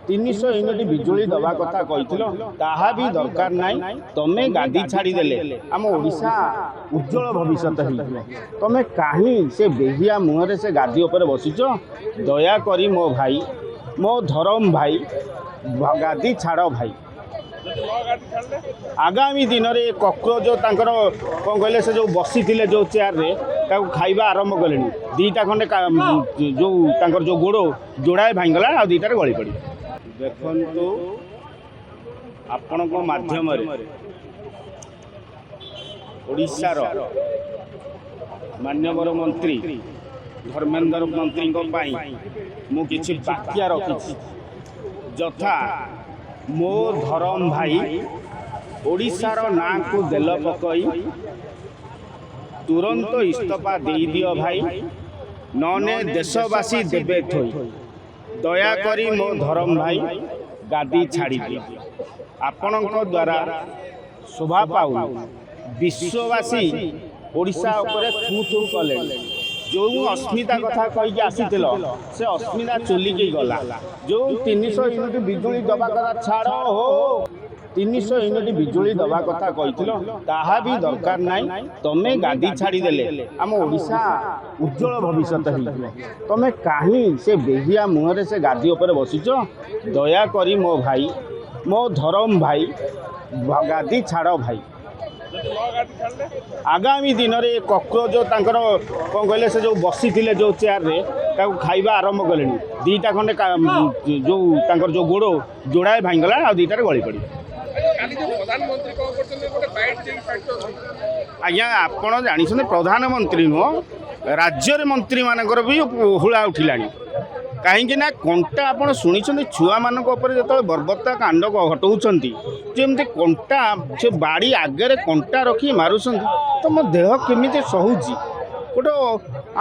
300 unit बिजुली दवा कथा कही ताहा भी दरकार नहीं तमें गादी छाड़देले आम ओडिशा उज्जवल भविष्य तमें कहीं से बेहिया मुहर से गादी उपर बसिच दया करी मो भाई मो धरम भाई गादी छाड़ भाई आगामी दिन में कक्रोच कौन कहले से जो बसी जो चेयर रे खाइबा आरंभ कले दीटा खंडे जो गोड़ जोड़ाए भाईगला आ दीटार गली पड़ी देखु आपण माध्यम ओडिशार मान्यवर मंत्री धर्मेंद्र मंत्री मु किछि बाक्या रखी जथा मो धरम भाई ओडिशार ना को देल पकई तुरंत इस्तीफा दे दियो भाई नने देशवासी देबे थई दया करी मो धरम भाई गादी छाड़ी दियो आपणक द्वारा शोभा पाउ विश्ववासी ओडिशा उपरे थू थू कले जो अस्मिता कथा कहीकि आसीथिल से अस्मिता चुलिकी गला जो 300 यूनिट बिजुली दवा कथा छाड़ हो 300 यूनिट बिजुली दवा कथा कही ताहा भी दरकार नहीं तमें गादी छाड़देले आम ओडिशा उज्जवल भविष्य तमें कहीं से बेहिया मुहर से गादी उपर बसिच दया करी मो भाई मो धरम भाई गादी छाड़ भाई आगामी दिन में कक्रोच कौन कहले से जो बसी जो चेयर रे खाइबा आरंभ कले दीटा खंडे जो गोड़ जोड़ाए भाईगला आ दीटार गली पड़ी आज्ञा आपण जानी प्रधानमंत्री नुह राज्य मंत्री मानकर भी हुला उठिला कहीं ना कंटा आप शुणी छुआ मान जो बर्बरता कांड घटाऊँगी जमी कंटा से बाड़ी आगे कंटा रखी मारुंट तो मो देह केमी सहूची गोटे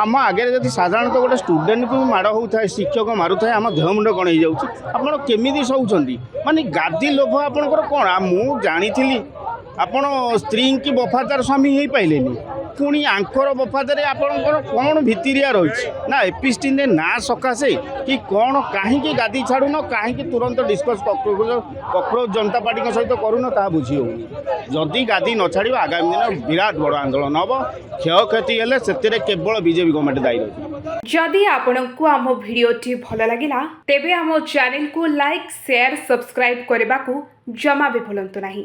आम आगे जब साधारणतः गोटे स्टूडेंट को भी माड़ होता है शिक्षक मारू थाए आम देह मुंड कण हो केमी सहूँगी माने गादी लोभ आपंकर कौन मु जानी आपण स्त्री की वफादार स्वामी हो पाइले पुणी आंकर वफादारी आपणकर कौन भितरिया रही ना एपिस्टिन ना सकाशे कि कौन कहीं गादी छाड़ुन कहीं तुरंत डिस्कस कक्रोच जनता पार्टी सहित करून ता बुझी हो जदि गादी न छाड़ आगामी दिन विराट बड़ आंदोलन हम क्षयक्षति हेले से केवल बीजेपी गवर्नमेंट दायी रही जदि आपंक आम भिडियोटी भल लगा तेबे आम चैनल को लाइक शेयर सब्सक्राइब करने को जमा भी भूलु नहीं।